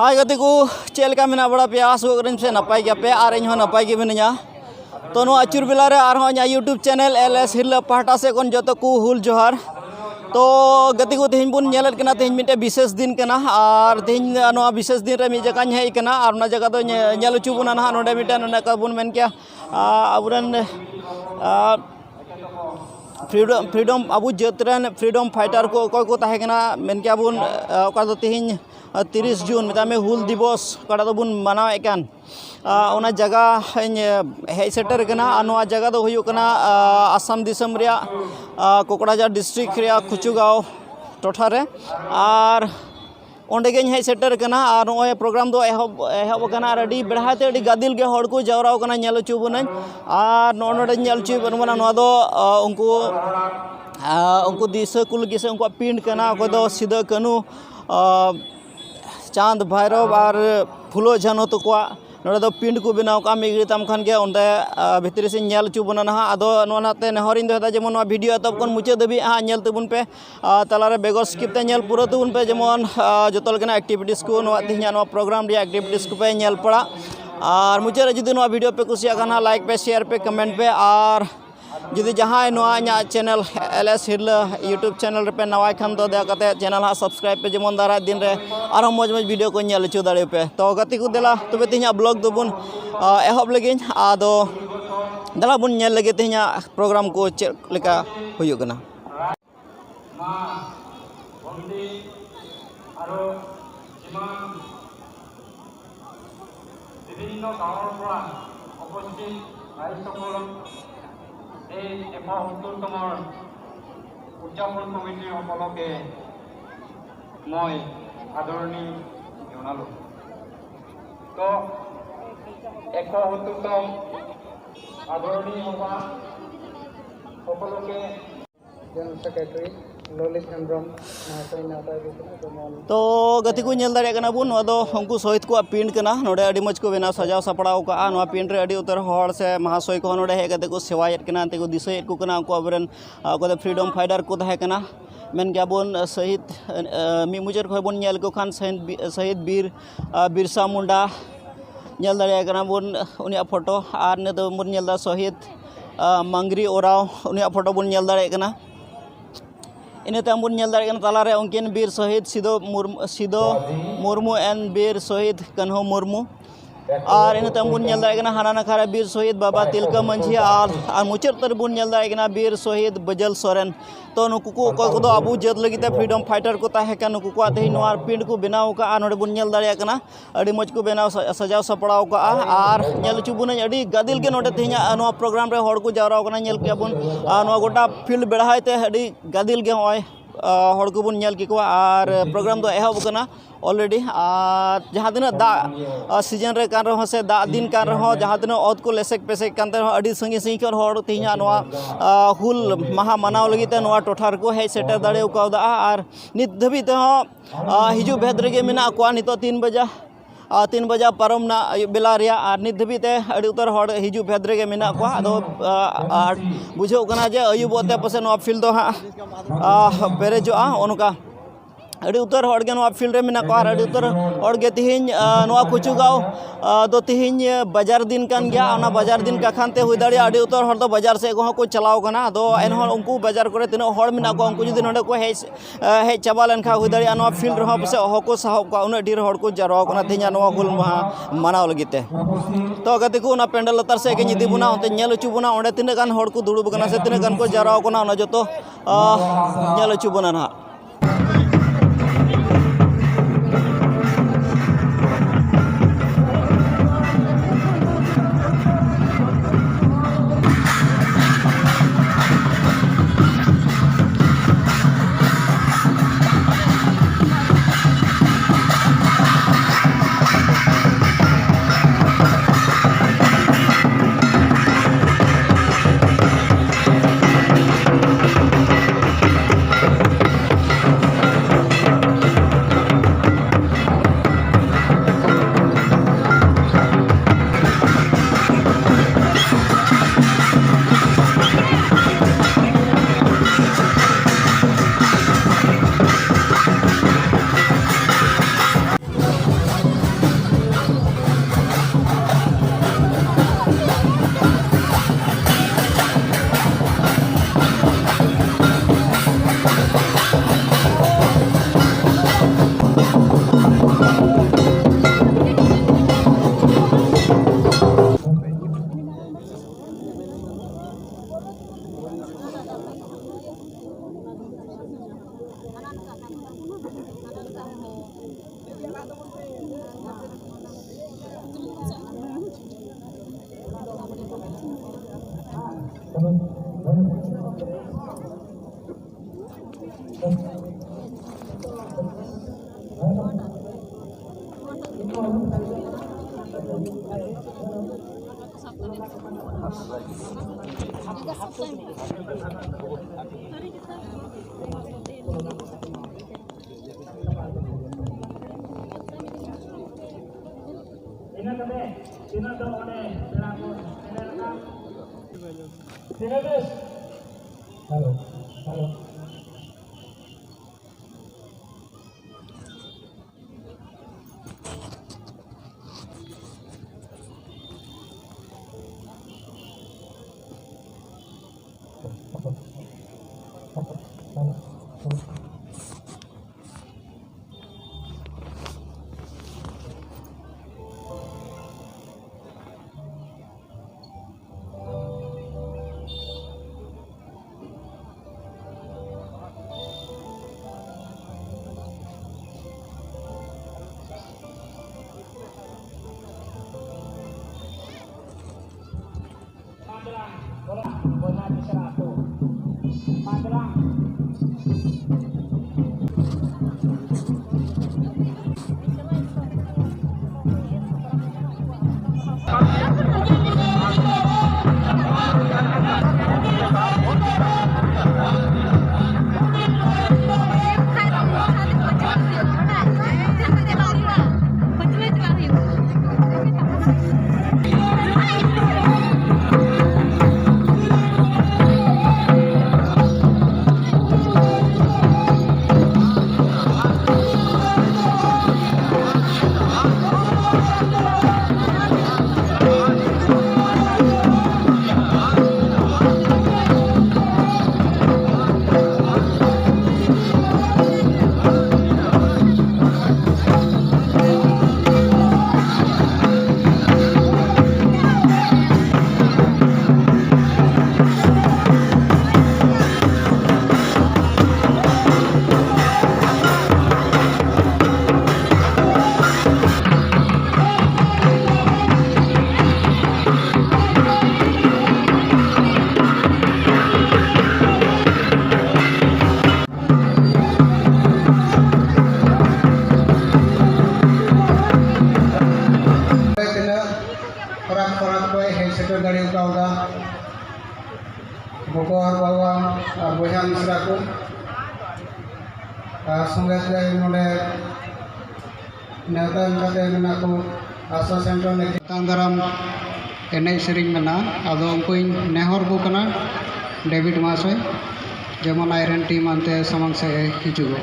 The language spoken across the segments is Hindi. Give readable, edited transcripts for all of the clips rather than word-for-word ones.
हाय गति को चेलका मेना बड़ा पे आस वगैरह से नपाई गया पे और इन नपाई के मिनिया तो नो अचुर बेला रे और यूट्यूब चैनल LS हिरला पहाटा से कोन जो को हुल जोहार तो गति को तेज बन नेलत कना तेज मिटे विशेष दिन कना और तेज नो विशेष दिन रे मी जगह हेज कना और ना जगह तो नेल चु बुना ना नोडे मिटे नोडे का बुन मेन क्या अबुरन फ्रीडम अबु जतरन फ्रीडम फाइटर को कोई को ताहे कना मेन क्या बुन का तो तेज 30 जून मितामे हुल दिवस कड़ा तो बुन मनाव एकान ओना जगह हेज सेटर कना नोआ जगह तो हुयु कना आसाम दिसम रिया कोकड़ाझार डिस्ट्रिक्ट रिया खुचुगांव टोठा रे और ओंडे गे हेज सेटर कना और नोए प्रोग्राम दो एहब कना अडी बेढ़ाते अडी गादिल गे हड़ को जावराव कना नेल चु बुन और नोडे नेल चु बन नोआ दो उनको दिशा कुल गिसे उनको पिंड कना को दो सिदा कनु चांद भैरव और फुलो झानो तकवा नोडे दो पिंड को बनाव का मिगरी तम खान के ओंडे भितरी से नेल चु बना ना आदो नोनाते नहरिन दो जेमन नोआ वीडियो तब कोन मुचे दबी नेल तबुन पे तलारे बेगर स्किप ते नेल पूरा तबुन पे जेमन जतल केना एक्टिविटीज को नोआ तिहिया नोआ प्रोग्राम रे एक्टिविटीज को पे नेल पड़ा और मुचे रे जुदी नोआ वीडियो पे कुसिया खाना लाइक पे शेयर पे कमेंट पे और जुदी जहाँ नोआ चैनल LS हिरला यूट्यूब चैनल पे नवा खान तो दया कते चैनल हाँ सब्सक्राइब पे जेमन दारा दिन रे और मज मज वीडियो को नेल चु दाड़े पे तो गति को देला तबे तिहिया ब्लॉग दोबुन एहब लगिन आदो दला बुन नेल लगे तिहिया प्रोग्राम को चेक लेका हुयु कना বিভিন্ন গাঁৱৰ পৰা উপস্থিত ৰাইজসকলক এই ৭১তমৰ উদযাপন কমিটিৰ সকলকে মই আদৰণি জনালোঁ। তো ৭১তম আদৰণি সভা সকলোকে জেনারেল সেক্রেটারি ललित हेम्ब्रम तो गति को नेल दाड़े कना बुन अदो उनको सहित को पिंड कना नोडे अडी मज को बेना सजाव सपड़ाव का नोआ पिंड रे अडी उतर हड़ से महाशय को नोडे हे गते को सेवायत कना ते को दिसयत को कना को अबरन को फ्रीडम फाइटर को ताहे कना मेन क्या बुन शहीद मी मुजर को बुन नेल को खान शहीद बिरसा मुंडा नेल दाड़े कना बुन उनिया फोटो और ने तो बुन नेल दा शहीद मंगरी ओराव उनिया फोटो बुन नेल दाड़े कना इन तमुन नेल दाड़े तलारे उनकिन बीर शहीद सिदो मुर्मू एन बीर शहीद कन्हो मुर्मू और इन तमुन नेल दाड़े हाना नखारे बीर शहीद बाबा तिलका मंझी और मुचाद तरबुन नेल दाड़े बीर शहीद बजल सोरेन तो नुकु को अबू जत लगिते फ्रीडम फाइटर को ताहे नुकु को तेज नोआ पिंड को बनाव का नोडे बुन नेल दाड़े अड़ी मज को बनाव सजाव सपड़ाव का और नेल चुबुन अड़ी गादिल के नोडे तेज नोआ प्रोग्राम रे हड़ को जावराव कना नेल के बुन नोआ गोटा फील्ड बेढ़ाते अड़ी गादिल के होय हड़ को बुन नेल किको और प्रोग्राम दो एहब कना ऑलरेडी जहाँ तीन दा सीजन रे कान रहो से दा दिन कान रहो जहाँ तीन ओत को लेसेक पेसेक कानते रहो अड़ी संगी संगी कर हड़ तेहिया नोआ हुल महा मनाव लगिते नोआ टोठार को हेज सेटर दाड़े उकावदा और नित धबी ते हिजू भेद रेगे मेना को नितो 3 बजा पारम ना बेला रिया और नित धबीते अड़ी उतर हड़ हिजू भेद रेगे मेना को आदो बुझो कना जे अयुबते पसे नोआ फील्ड दो हाँ पेरेजोआ ओनका अड़ी उतर हड़ के नोआ फील्ड रे मेना को और अड़ी उतर हड़ के तिहिन नोआ खुचुगांव दो तिहिन बाजार दिन कान गया ओना बाजार दिन का खानते हुई दाड़िया अड़ी उतर हड़ दो बाजार से को चलाव कना दो एनहर उनको बाजार करे तिनो हड़ मेना को उनको जुदी नोडे को हेज चाबा लेनखा हुई दाड़िया नोआ फील्ड रहो पसे हको साहब का उना ढेर हड़ को जारवा कना तिहिन नोआ हुल महा मनाव लगिते तो गति को ना पेंडल लतार से के निदि बुना ओते नेल चु बुना ओंडे तिना गान हड़ को दुड़ुब कना से तिना गान को जारवा कना ओना जतो नेल चु बुना ना Halo, halo. Boko bawa boya misra ko संगे नोडे नेता कते मेना को आशा सेंटर ने तांदाराम एने सेरिंग मेना आदो उनको नेहर को कना डेविड मासोय जेमन आयरन टीम अंते समंग से हिजुगो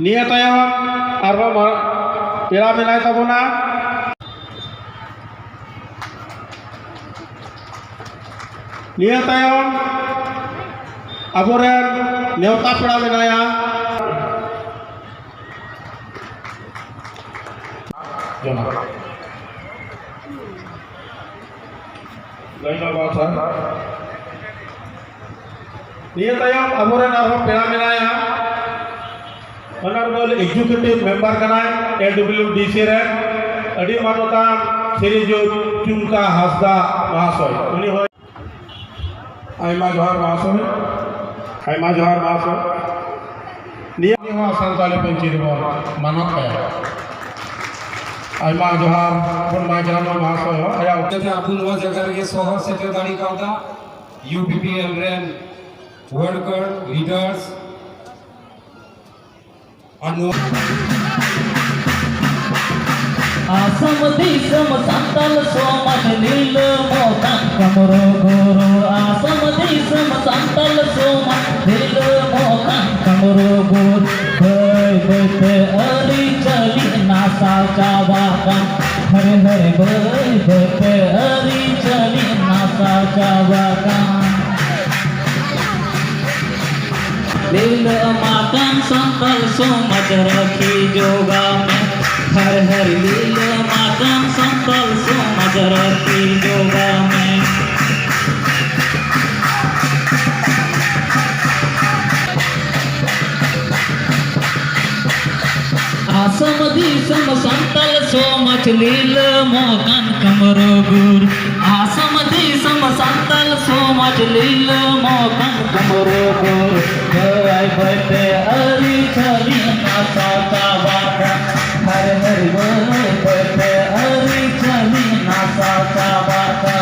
निया तायम आरो पेड़ा मेनाय ताबोना निया तायम आबोरेन नेवता पेड़ा मेनाया निया तायम आबोरेन आरो पेड़ा मेनाया Honorable Executive Member kanai LWDC re adi manota Sri Chungka Hasda Mahasoy uni hoy Aima Johar Mahasoy niya ni ho santali penci ribon manot pe Aima Johar pun majaran Mahasoy ho aya जैसे अब्दुल वहाज अगर ये सोहर सेक्रेटरी का होता UPPL rain worker leaders Asam disam santal somat lil mokan kamro guru Asam disam santal somat lil mokan kamro guru Bhai bhai ari chali nasa chawakan Hare hare bhai bhai ari chali nasa chawakan लील मातन संकल सोमत रखी जोगा में हर हर लील मातन संकल सोमत रखी जोगा में आसम दिसम संतल सोमच लील मोकन कमरो गुर आसम दिसम संतल सोमच लील मोकन कमरो गुर भय भय हरि छवि नासा चावाका हर हर भय भय हरि छवि नासा चावाका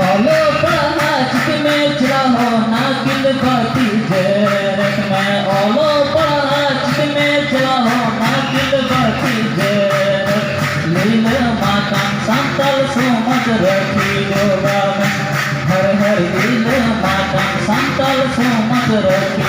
ओलो पहाच में चढ़ो ना किल बाती जेरत में ओलो पहाच में चढ़ो ना किल बाती जेरत लील माता संतल सोमत रखी जोगा में हर हर लील माता संतल सोमत रखी